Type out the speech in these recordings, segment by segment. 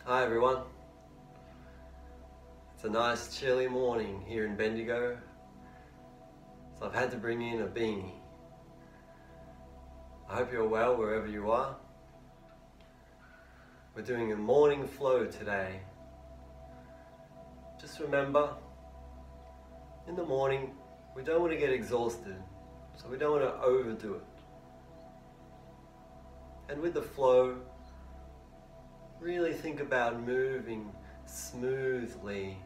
Hi everyone. It's a nice chilly morning here in Bendigo, so I've had to bring in a beanie. I hope you're well wherever you are. We're doing a morning flow today. Just remember, in the morning we don't want to get exhausted, so we don't want to overdo it. And with the flow, really think about moving smoothly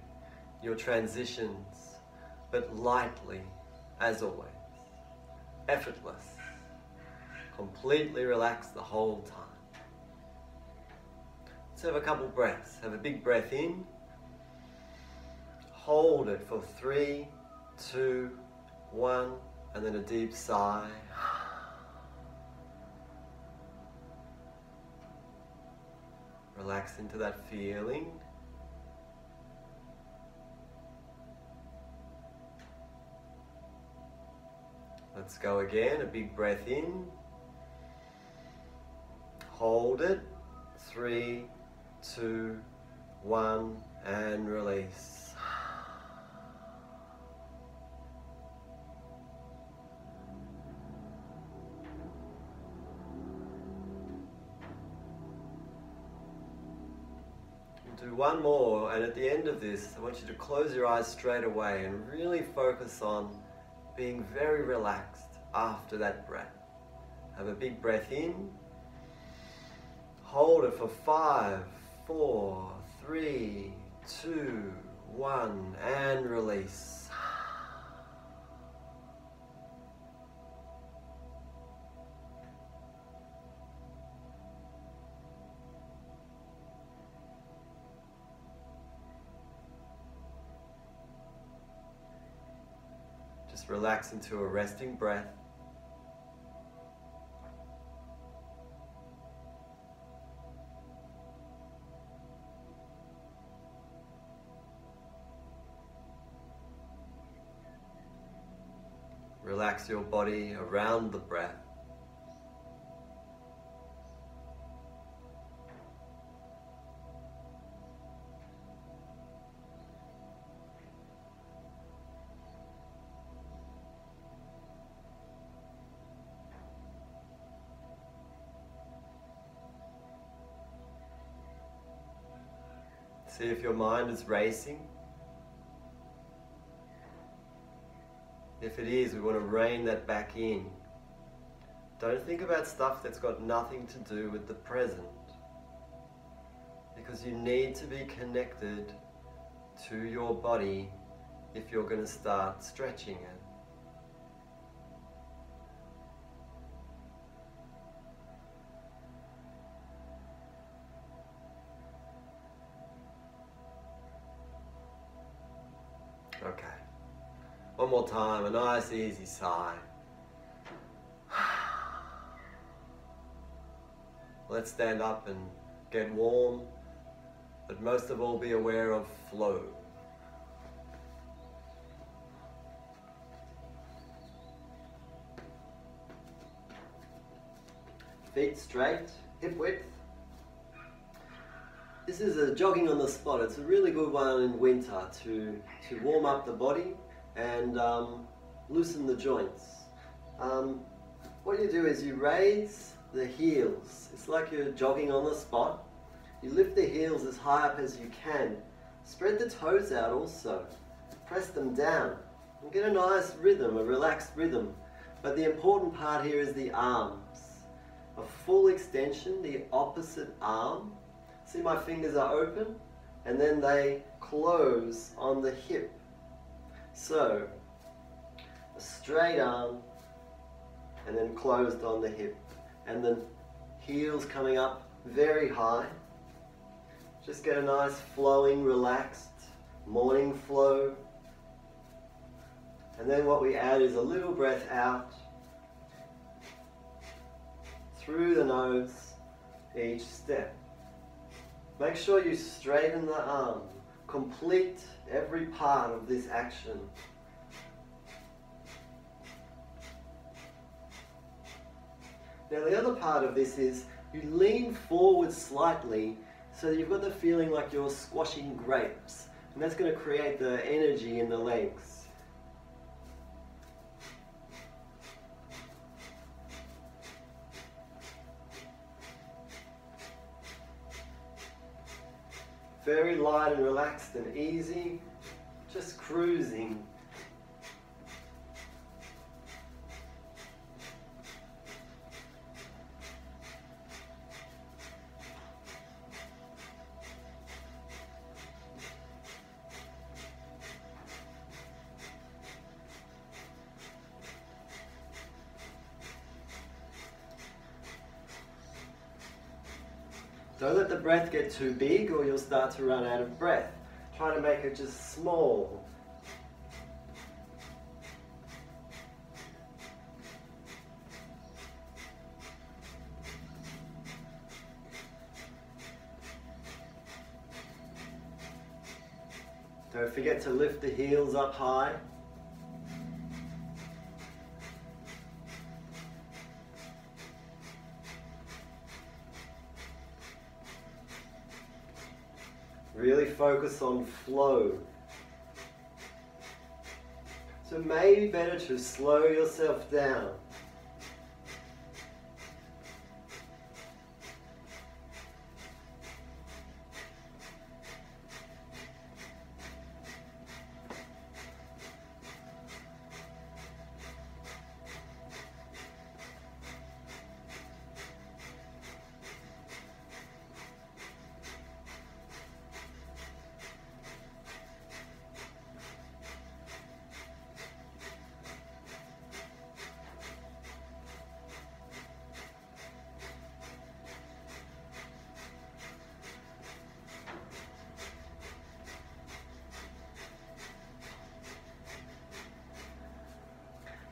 your transitions, but lightly, as always. Effortless. Completely relaxed the whole time. Let's have a couple breaths. Have a big breath in. Hold it for 3, 2, 1, and then a deep sigh. Relax into that feeling. Let's go again. A big breath in. Hold it. 3, 2, 1, and release. Do one more, and at the end of this, I want you to close your eyes straight away and really focus on being very relaxed after that breath. Have a big breath in. Hold it for 5, 4, 3, 2, 1, and release. Just relax into a resting breath. Relax your body around the breath. See if your mind is racing. If it is, we want to rein that back in. Don't think about stuff that's got nothing to do with the present, because you need to be connected to your body if you're going to start stretching it. Okay. One more time, a nice easy sigh. Let's stand up and get warm, but most of all be aware of flow. Feet straight, hip width. This is a jogging on the spot. It's a really good one in winter to warm up the body and loosen the joints. What you do is you raise the heels. It's like you're jogging on the spot. You lift the heels as high up as you can. Spread the toes out also. Press them down and get a nice rhythm, a relaxed rhythm. But the important part here is the arms. A full extension, the opposite arm. See, my fingers are open and then they close on the hip. So, a straight arm and then closed on the hip. And the heels coming up very high. Just get a nice flowing, relaxed morning flow. And then what we add is a little breath out through the nose each step. Make sure you straighten the arm. Complete every part of this action. Now the other part of this is you lean forward slightly So you've got the feeling like you're squashing grapes, and that's going to create the energy in the legs. Very light and relaxed and easy, just cruising. Don't let the breath get too big or you'll start to run out of breath. Try to make it just small. Don't forget to lift the heels up high. Really focus on flow. So maybe better to slow yourself down.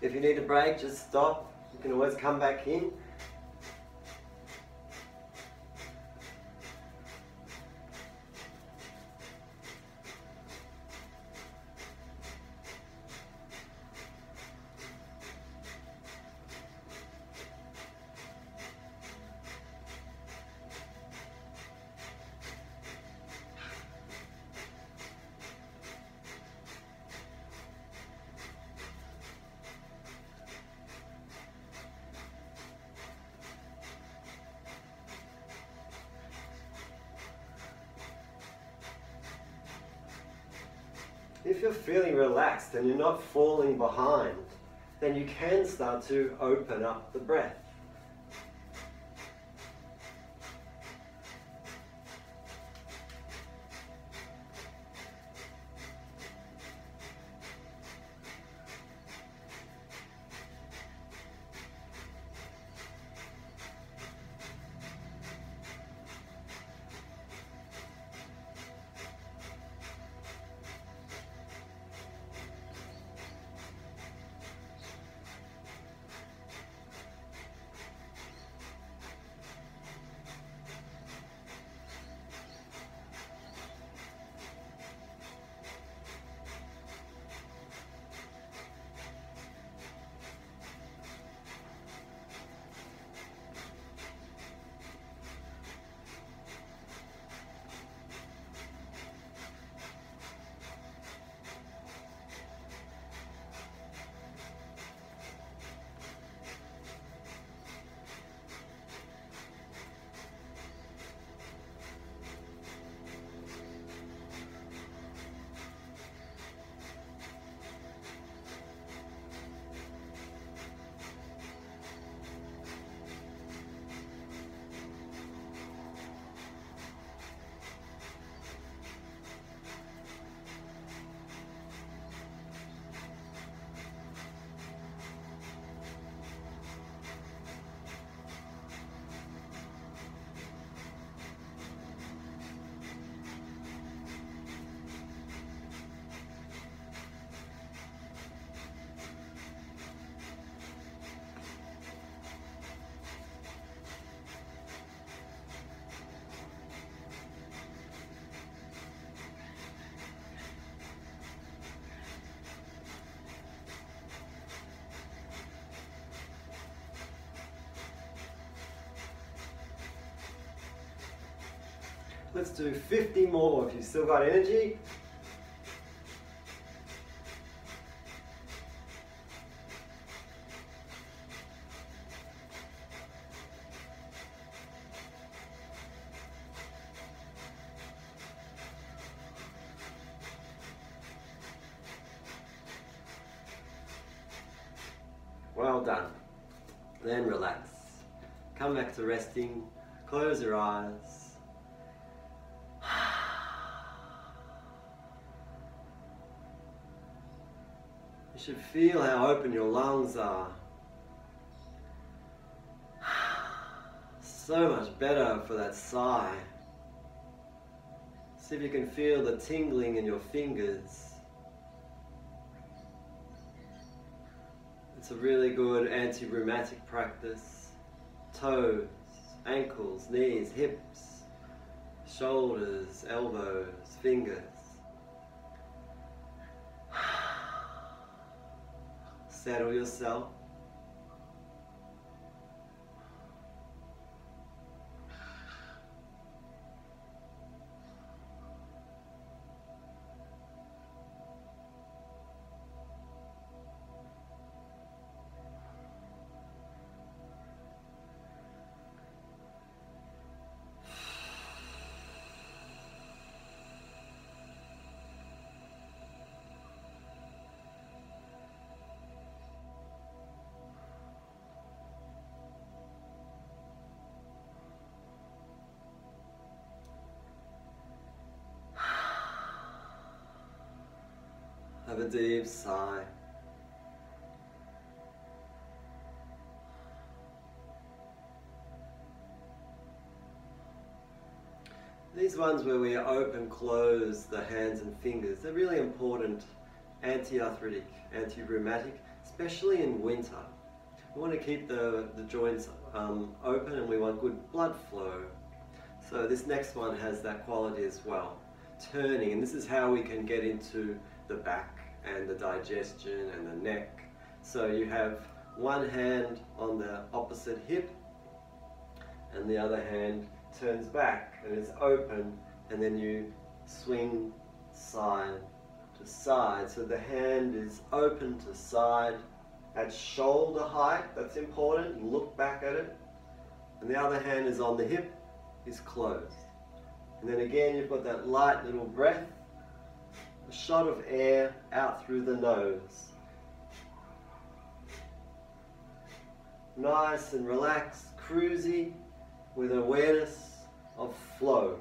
If you need a break, just stop. You can always come back in. If you're feeling relaxed and you're not falling behind, then you can start to open up the breath. Let's do 50 more if you've still got energy. Well done. Then relax. Come back to resting. Close your eyes. You should feel how open your lungs are. So much better for that sigh. See if you can feel the tingling in your fingers. It's a really good anti-rheumatic practice. Toes, ankles, knees, hips, shoulders, elbows, fingers. Settle yourself. Have a deep sigh. These ones where we open, close the hands and fingers, they're really important anti-arthritic, anti-rheumatic, especially in winter. We want to keep the joints open, and we want good blood flow. So this next one has that quality as well. Turning, and this is how we can get into the back and the digestion and the neck. So you have one hand on the opposite hip and the other hand turns back and it's open, and then you swing side to side. So the hand is open to side at shoulder height, that's important, you look back at it, and the other hand is on the hip, is closed. And then again you've got that light little breath, a shot of air out through the nose. Nice and relaxed, cruisy, with awareness of flow.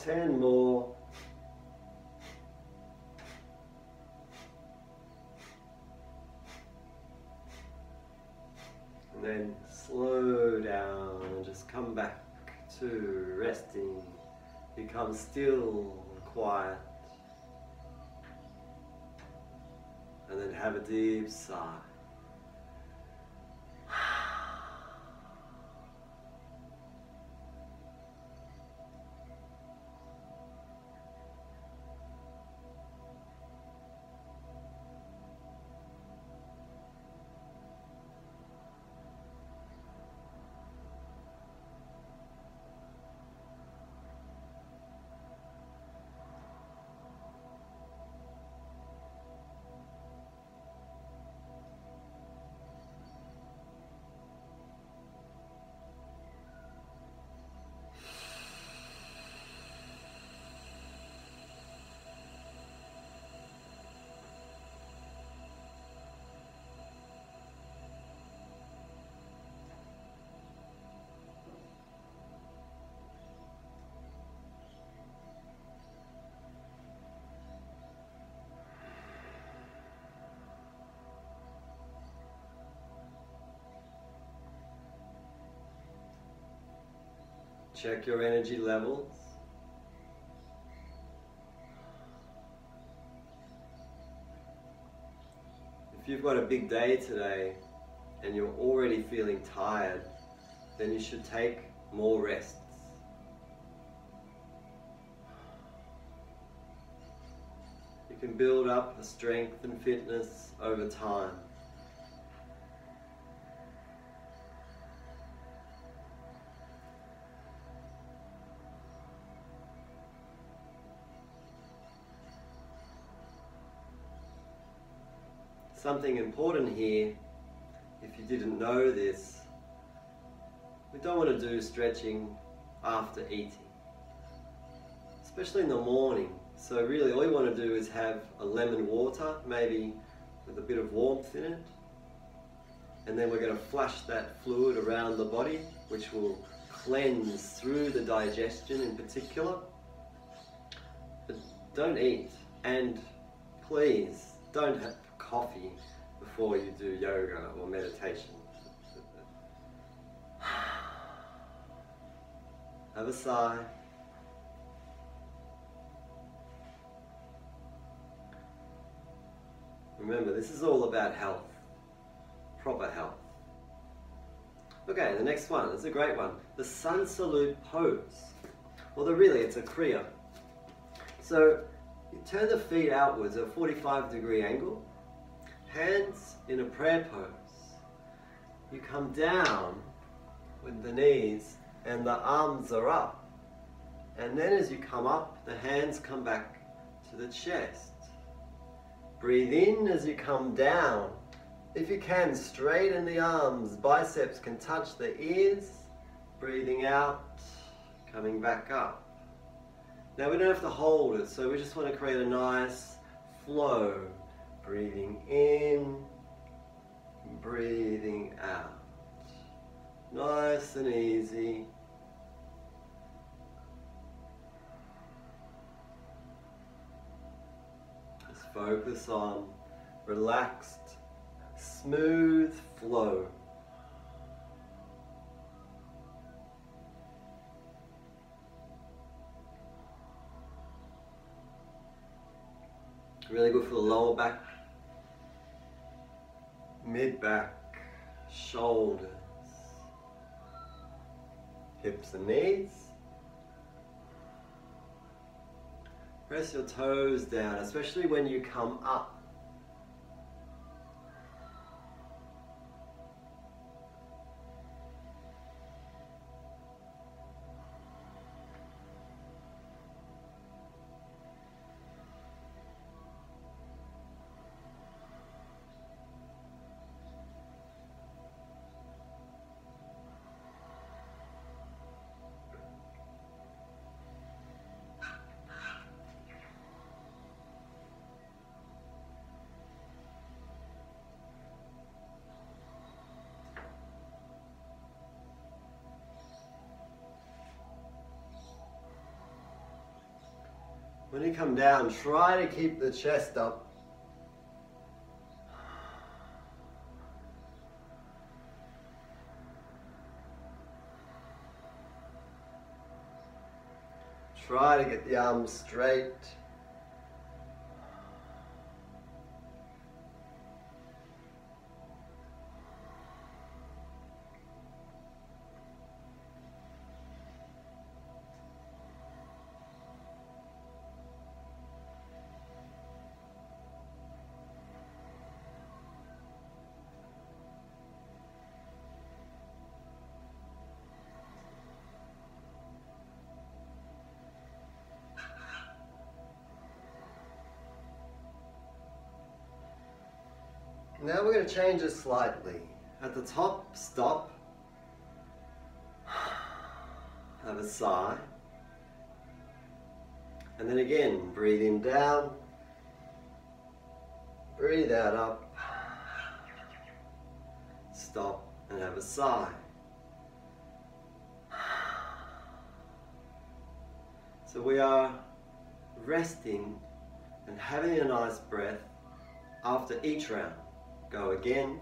10 more. And then slow down and just come back to resting. Become still and quiet. And then have a deep sigh. Check your energy levels. If you've got a big day today and you're already feeling tired, then you should take more rests. You can build up the strength and fitness over time. Something important here, if you didn't know this, we don't want to do stretching after eating, especially in the morning. So really all you want to do is have a lemon water, maybe with a bit of warmth in it, and then we're going to flush that fluid around the body, which will cleanse through the digestion in particular. But don't eat, and please don't have coffee before you do yoga or meditation. Have a sigh. Remember, this is all about health, proper health. Okay, the next one is a great one. The sun salute pose. Well, it's a kriya. So you turn the feet outwards at a 45-degree angle. Hands in a prayer pose. You come down with the knees and the arms are up. And then as you come up, the hands come back to the chest. Breathe in as you come down. If you can, straighten the arms. Biceps can touch the ears. Breathing out, coming back up. Now we don't have to hold it, so we just want to create a nice flow. Breathing in, breathing out. Nice and easy. Just focus on relaxed, smooth flow. Really good for the lower back, mid-back, shoulders, hips and knees. Press your toes down, especially when you come up. When you come down, try to keep the chest up. Try to get the arms straight. Now we're going to change it slightly. At the top, stop. Have a sigh. And then again, breathe in down. Breathe out up. Stop and have a sigh. So we are resting and having a nice breath after each round. Go again.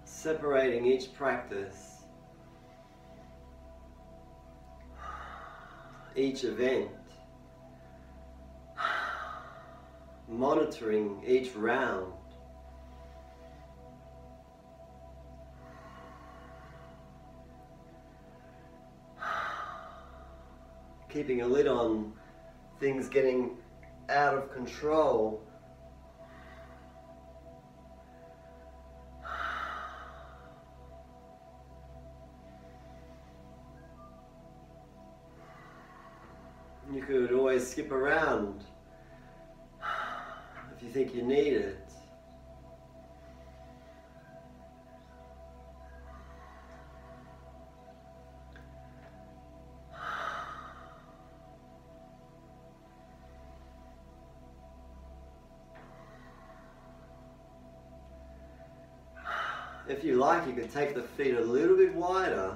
Separating each practice, each event, monitoring each round. Keeping a lid on things getting out of control. You could always skip around if you think you need it. If you like, you could take the feet a little bit wider.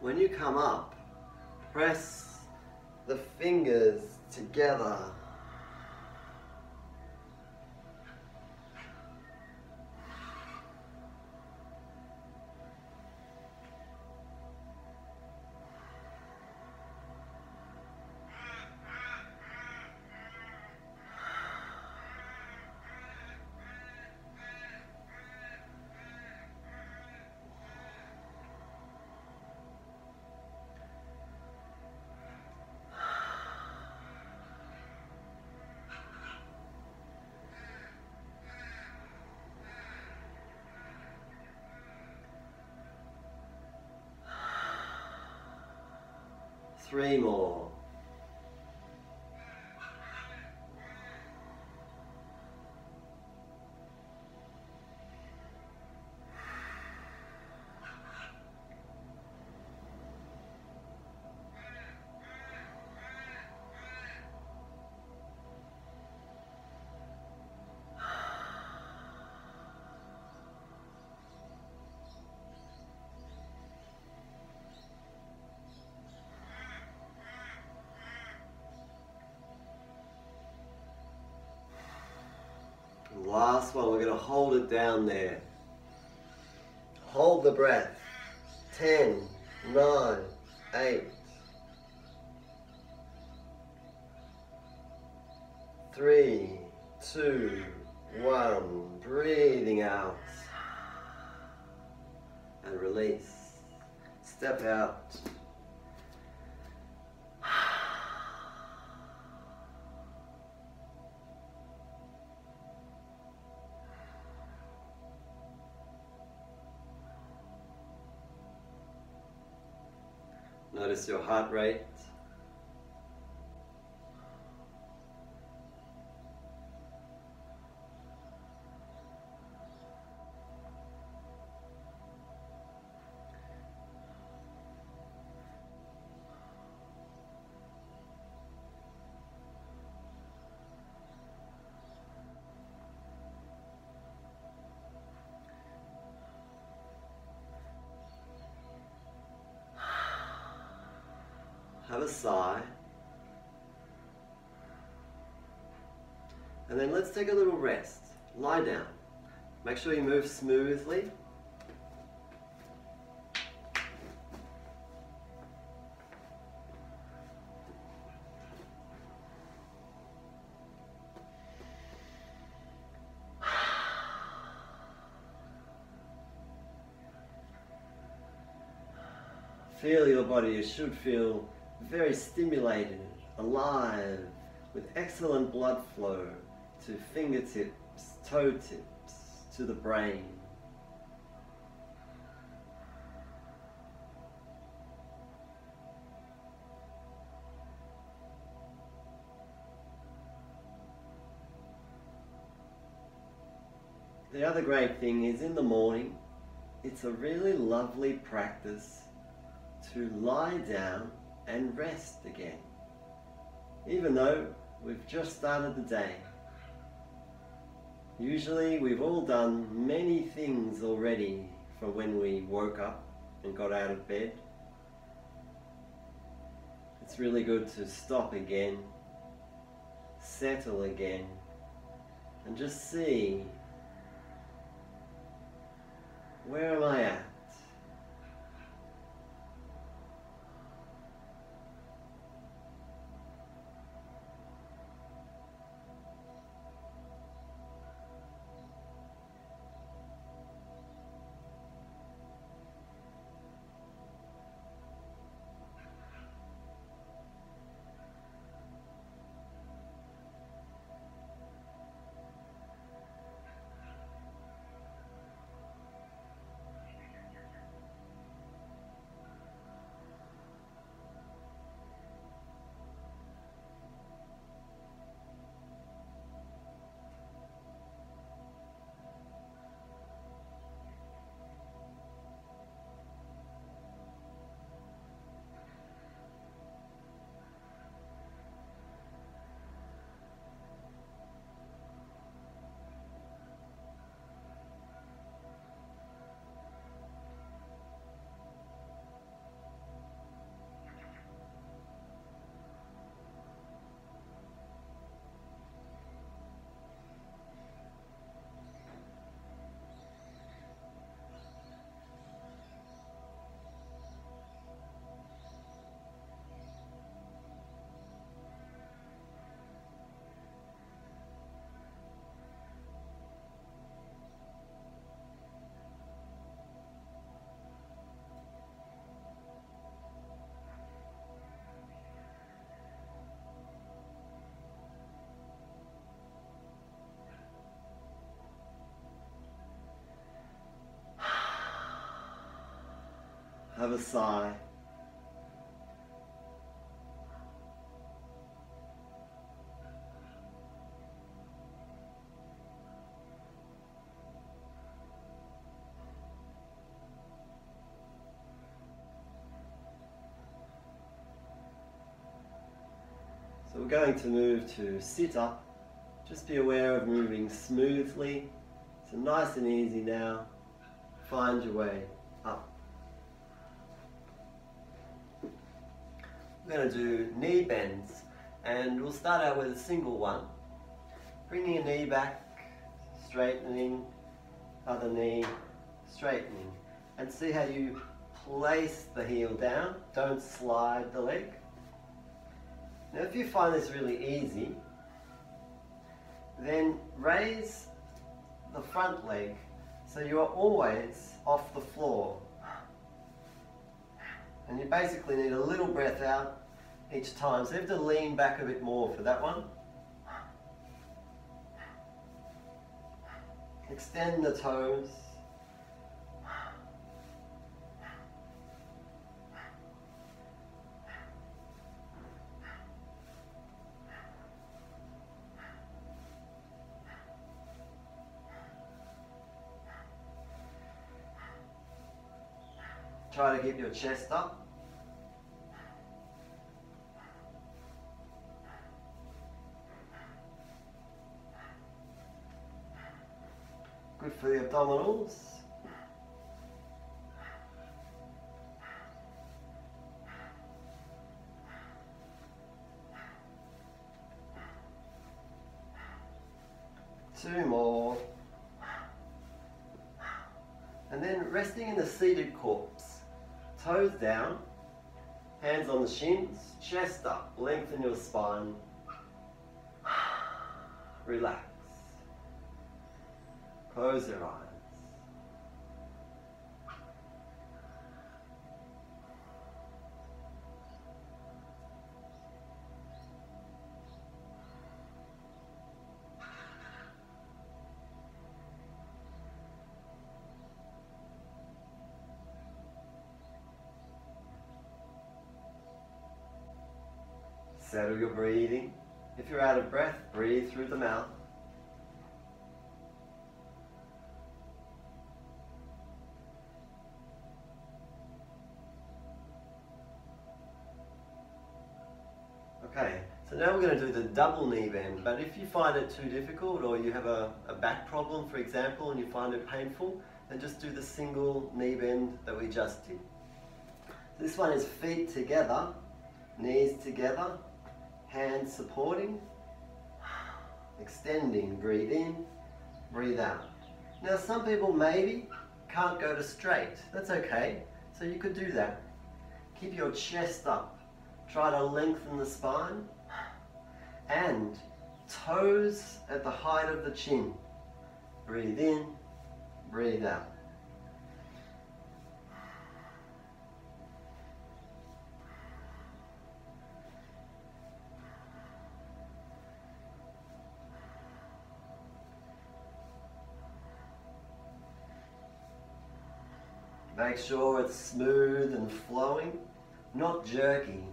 When you come up, press the fingers together. Three more. Last one, we're going to hold it down there. Hold the breath. 10, 9, 8, 3, 2, 1. Breathing out. And release. Step out. Notice your heart rate. Have a sigh. And then let's take a little rest. Lie down. Make sure you move smoothly. Feel your body. You should feel very stimulated, alive, with excellent blood flow to fingertips, toe tips, to the brain. The other great thing is in the morning, it's a really lovely practice to lie down and rest again, even though we've just started the day. Usually we've all done many things already from when we woke up and got out of bed. It's really good to stop again, settle again, and just see, where am I at? Have a sigh. So we're going to move to sit up. Just be aware of moving smoothly. So nice and easy now. Find your way up. We're going to do knee bends, and we'll start out with a single one. Bringing your knee back, straightening, other knee, straightening. And see how you place the heel down, don't slide the leg. Now if you find this really easy, then raise the front leg so you are always off the floor. And you basically need a little breath out each time, so you have to lean back a bit more for that one. Extend the toes. Try to keep your chest up. Good for the abdominals. Two more. And then resting in the seated corpse. Toes down, hands on the shins, chest up, lengthen your spine. Relax. Close your eyes. Settle your breathing. If you're out of breath, breathe through the mouth. Okay, so now we're going to do the double knee bend, but if you find it too difficult or you have a back problem, for example, and you find it painful, then just do the single knee bend that we just did. This one is feet together, knees together, hands supporting, extending, breathe in, breathe out. Now some people maybe can't go to straight, that's okay, so you could do that. Keep your chest up, try to lengthen the spine, and toes at the height of the chin. Breathe in, breathe out. Make sure it's smooth and flowing, not jerky.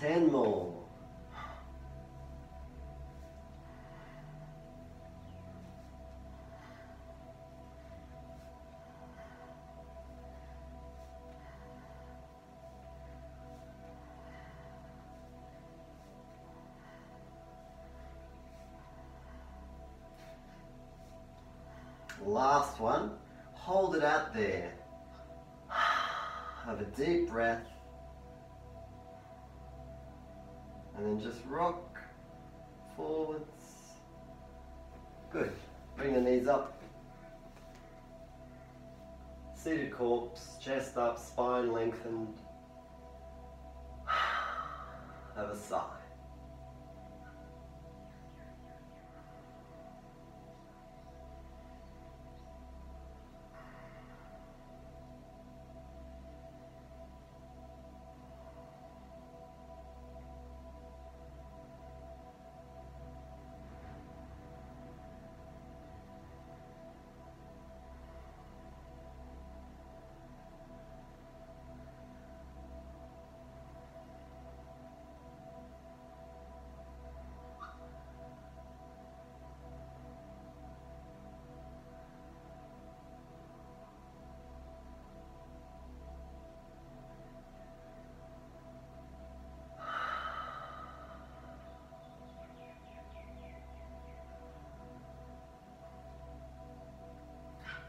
Ten more. Last one. Hold it out there. Have a deep breath. And then just rock forwards. Good. Bring the knees up. Seated corpse, chest up, spine lengthened. Have a sigh.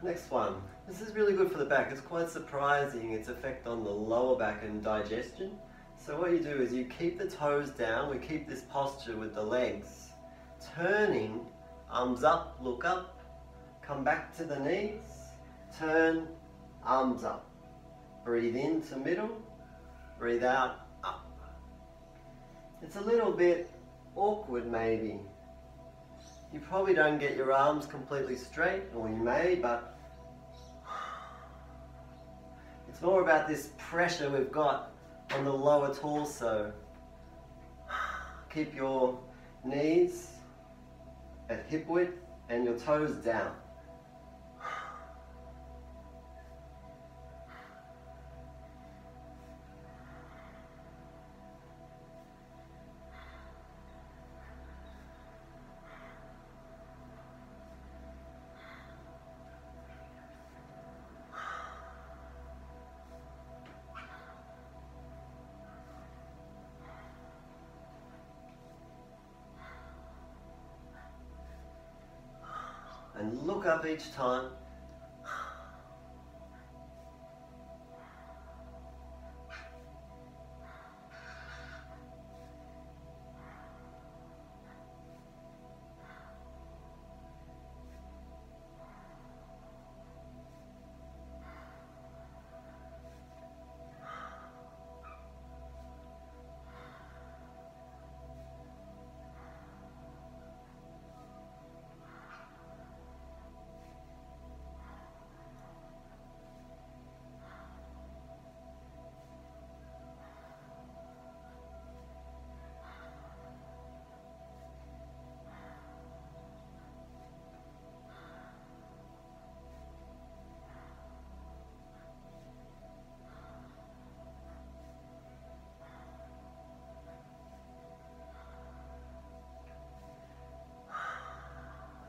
Next one. This is really good for the back. It's quite surprising its effect on the lower back and digestion. So what you do is you keep the toes down. We keep this posture with the legs. Turning, arms up, look up. Come back to the knees. Turn, arms up. Breathe in to middle. Breathe out, up. It's a little bit awkward maybe. You probably don't get your arms completely straight, or you may, but it's more about this pressure we've got on the lower torso. Keep your knees at hip width and your toes down. And look up each time.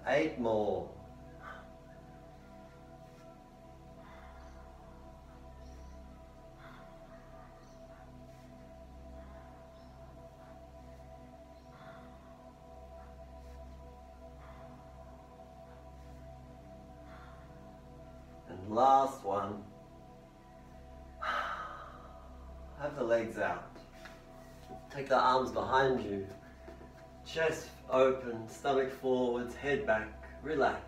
Eight more. And last one. Have the legs out. Take the arms behind you. Chest open, stomach forwards, head back, relax.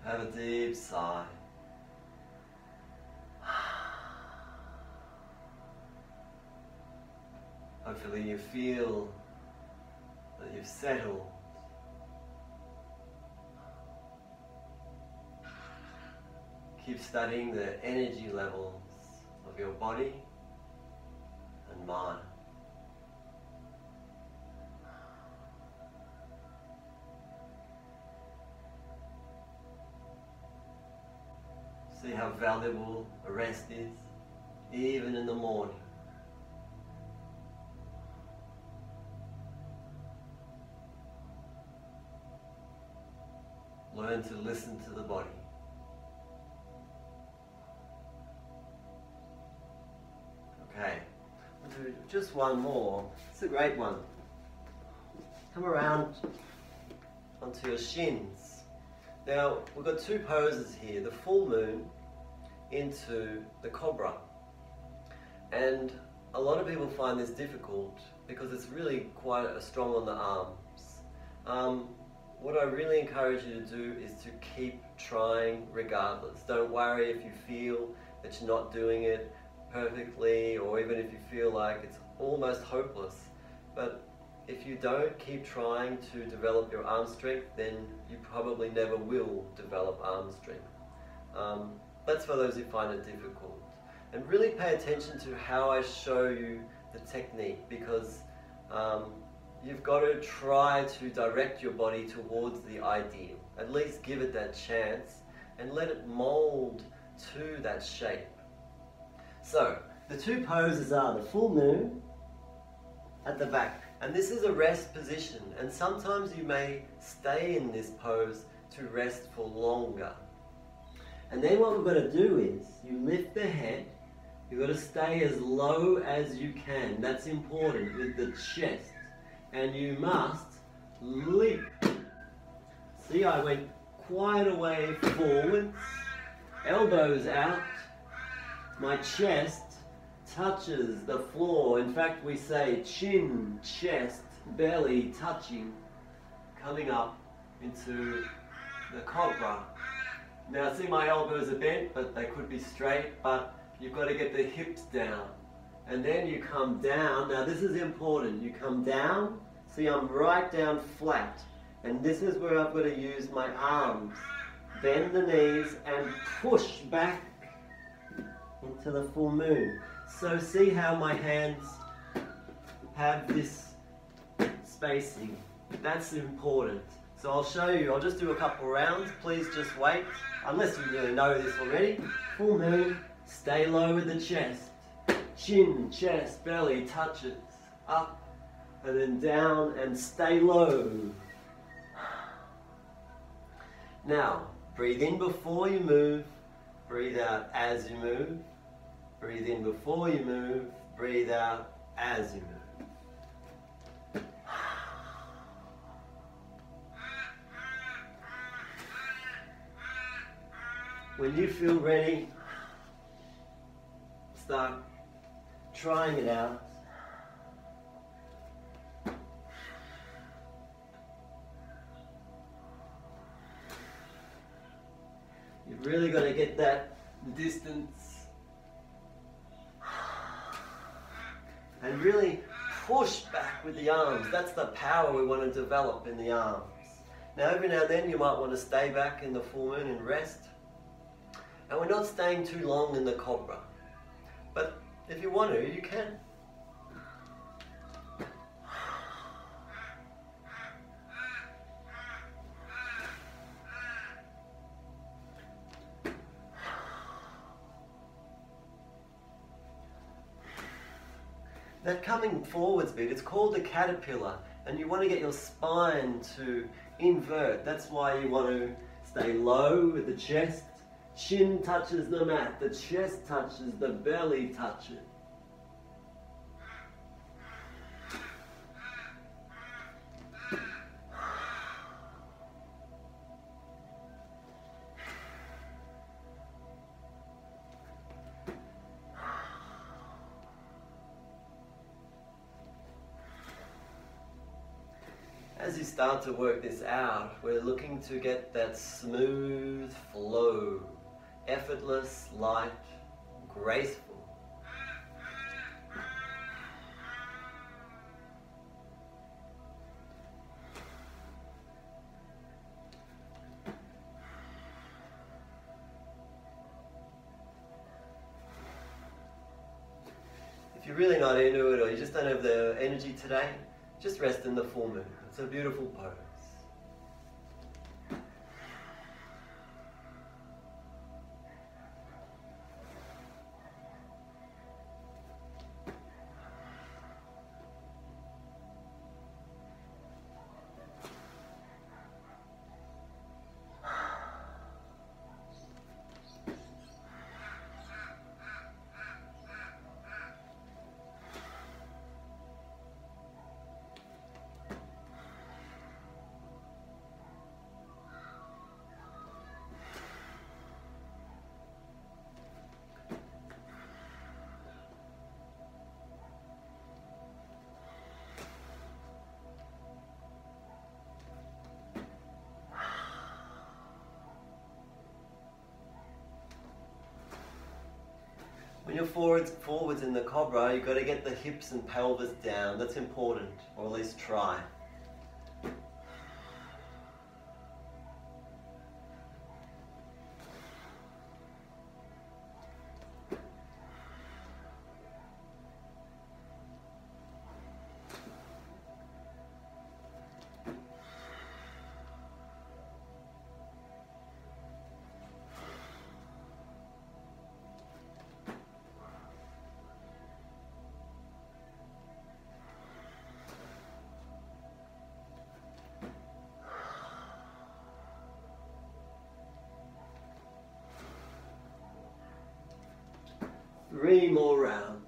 Have a deep sigh. Hopefully you feel that you've settled. Keep studying the energy levels of your body and mind. See how valuable a rest is, even in the morning. Learn to listen to the body. Okay, we'll do just one more. It's a great one. Come around onto your shins. Now, we've got two poses here, the full moon into the cobra. And a lot of people find this difficult because it's really quite strong on the arms. What I really encourage you to do is to keep trying regardless. Don't worry if you feel that you're not doing it perfectly, or even if you feel like it's almost hopeless. But if you don't keep trying to develop your arm strength, then you probably never will develop arm strength. That's for those who find it difficult. And really pay attention to how I show you the technique, because you've got to try to direct your body towards the ideal. At least give it that chance and let it mold to that shape. So, the two poses are the full moon at the back. And this is a rest position, and sometimes you may stay in this pose to rest for longer. And then what we've got to do is, you lift the head, you've got to stay as low as you can. That's important with the chest. And you must leap. See, I went quite a way forwards, elbows out, my chest touches the floor. In fact, we say chin, chest, belly touching, coming up into the cobra. Now see, my elbows are bent, but they could be straight, but you've got to get the hips down. And then you come down. Now this is important. You come down. See, I'm right down flat. And this is where I've got to use my arms. Bend the knees and push back into the full moon. So see how my hands have this spacing. That's important. So I'll show you. I'll just do a couple rounds. Please just wait. Unless you really know this already. Full moon. Stay low with the chest. Chin, chest, belly touches. Up and then down and stay low. Now, breathe in before you move. Breathe out as you move. Breathe in before you move. Breathe out as you move. When you feel ready, start trying it out. You've really got to get that distance and really push back with the arms. That's the power we want to develop in the arms. Now every now and then you might want to stay back in the full moon and rest. And we're not staying too long in the cobra. But if you want to, you can. That coming forwards bit, it's called the caterpillar, and you want to get your spine to invert. That's why you want to stay low with the chest. Chin touches the mat, the chest touches, the belly touches. As you start to work this out, we're looking to get that smooth flow, effortless, light, graceful. If you're really not into it, or you just don't have the energy today, just rest in the full moon. It's a beautiful pose. When you're forwards in the cobra, you've got to get the hips and pelvis down. That's important, or at least try. Three more rounds.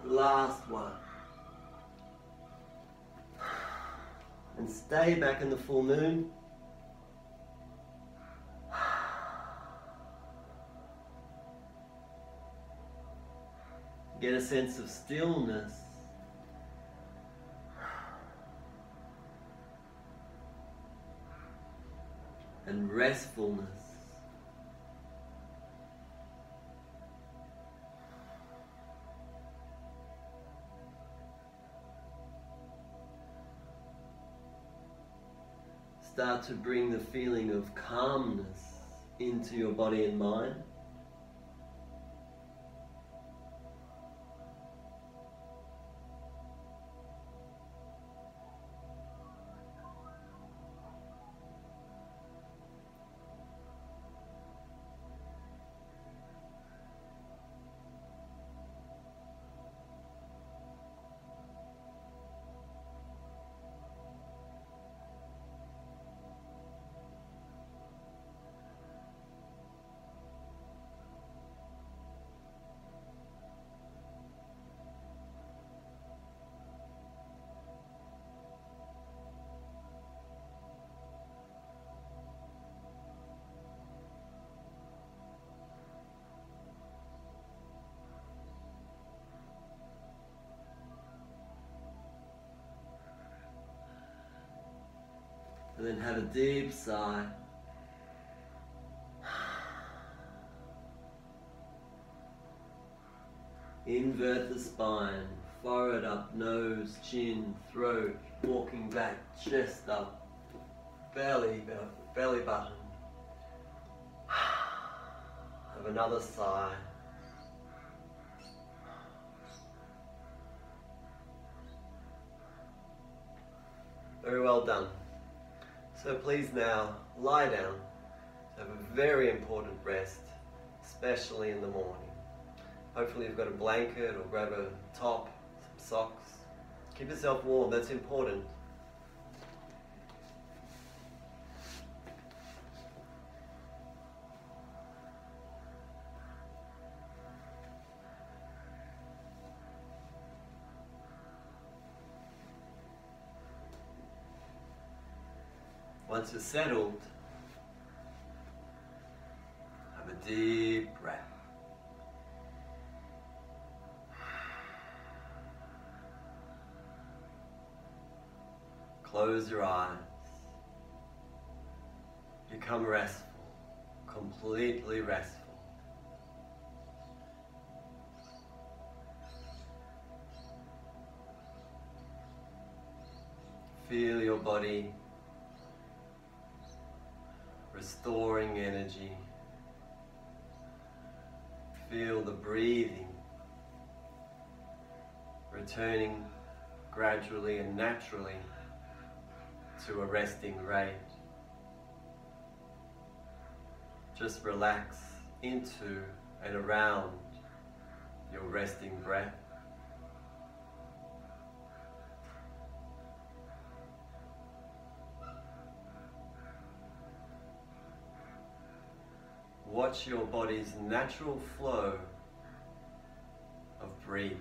Last one. And stay back in the full moon. Get a sense of stillness. And restfulness. Start to bring the feeling of calmness into your body and mind. And then have a deep sigh. Invert the spine, forehead up, nose, chin, throat, walking back, chest up, belly button. Have another sigh. Very well done. So please now lie down to have a very important rest, especially in the morning. Hopefully you've got a blanket or grab a top, some socks. Keep yourself warm, that's important. Once you're settled, have a deep breath. Close your eyes. Become restful, completely restful. Feel your body restoring energy. Feel the breathing returning gradually and naturally to a resting rate. Just relax into and around your resting breath. Watch your body's natural flow of breathing.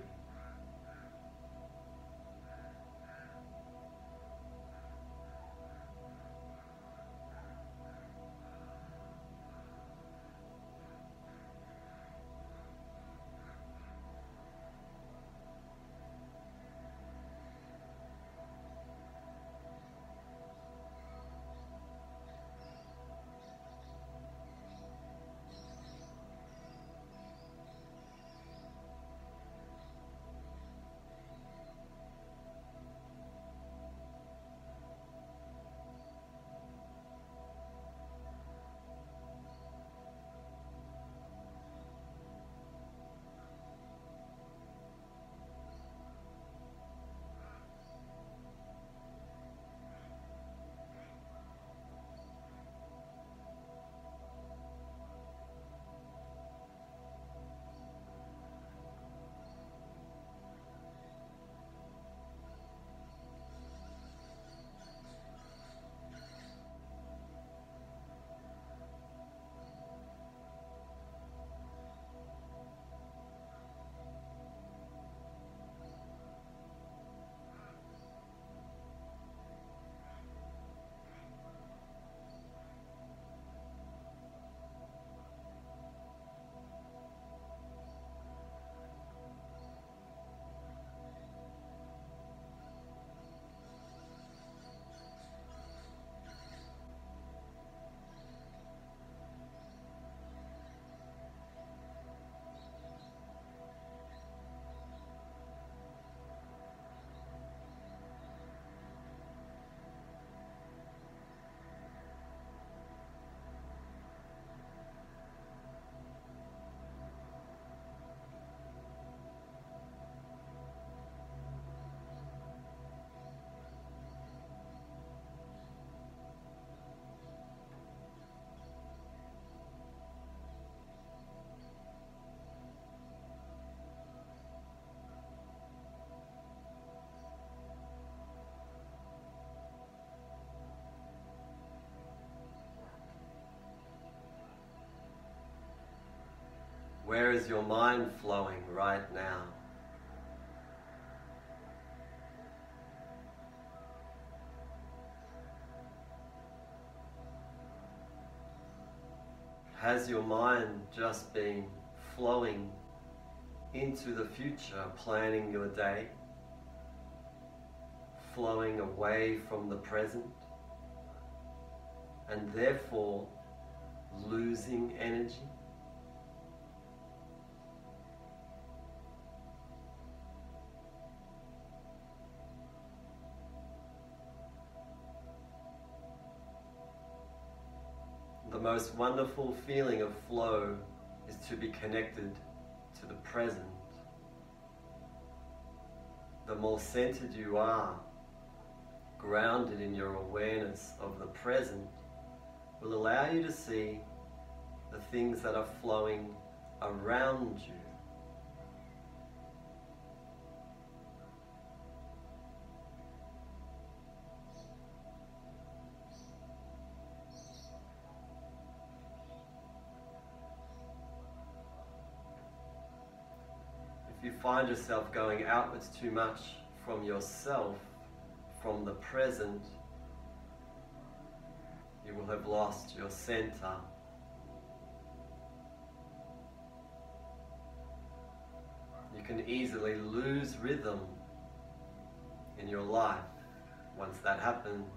Where is your mind flowing right now? Has your mind just been flowing into the future, planning your day, flowing away from the present, and therefore losing energy? The most wonderful feeling of flow is to be connected to the present. The more centered you are, grounded in your awareness of the present, will allow you to see the things that are flowing around you. If you find yourself going outwards too much from yourself, from the present, you will have lost your center. You can easily lose rhythm in your life once that happens.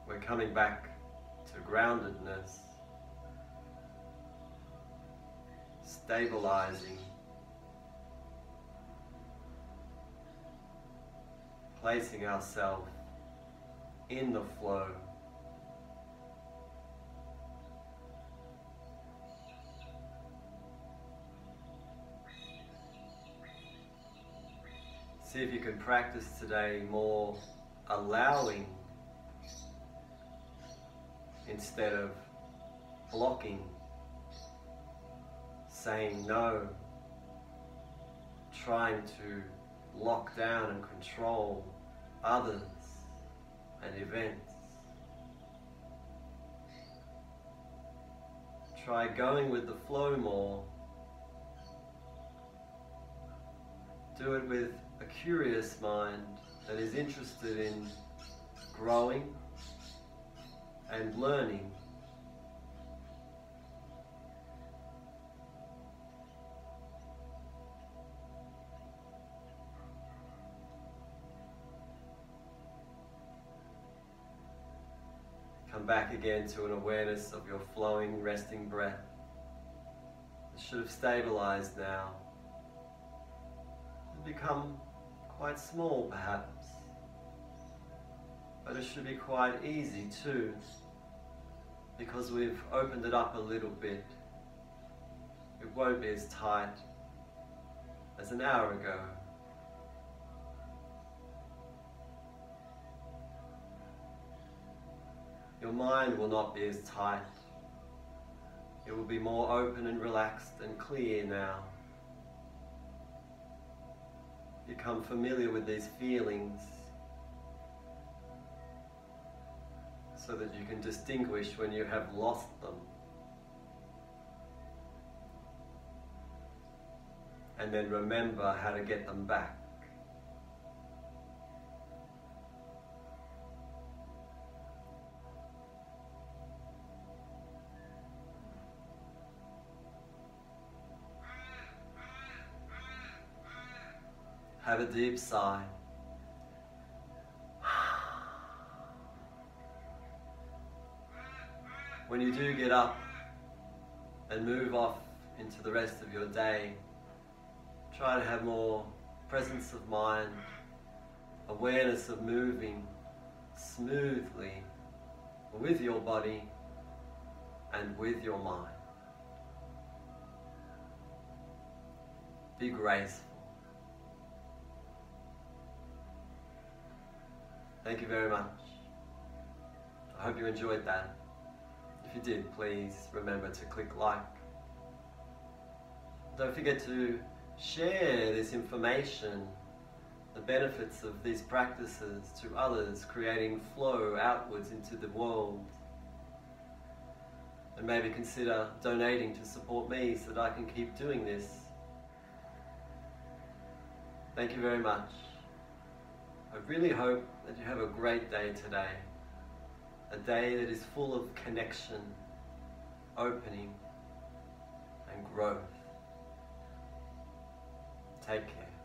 We're coming back to groundedness, stabilizing, placing ourselves in the flow. See if you can practice today more allowing instead of blocking, saying no, trying to lock down and control others and events. Try going with the flow more. Do it with a curious mind that is interested in growing and learning. Come back again to an awareness of your flowing, resting breath. It should have stabilized now. It's become quite small perhaps, but it should be quite easy too, because we've opened it up a little bit. It won't be as tight as an hour ago. Your mind will not be as tight. It will be more open and relaxed and clear now. Become familiar with these feelings so that you can distinguish when you have lost them. And then remember how to get them back. Have a deep sigh. When you do get up and move off into the rest of your day, try to have more presence of mind, awareness of moving smoothly with your body and with your mind. Be graceful. Thank you very much. I hope you enjoyed that. If you did, please remember to click like. Don't forget to share this information the benefits of these practices to others, creating flow outwards into the world. And maybe consider donating to support me so that I can keep doing this. Thank you very much. I really hope that you have a great day today. A day that is full of connection, opening, and growth. Take care.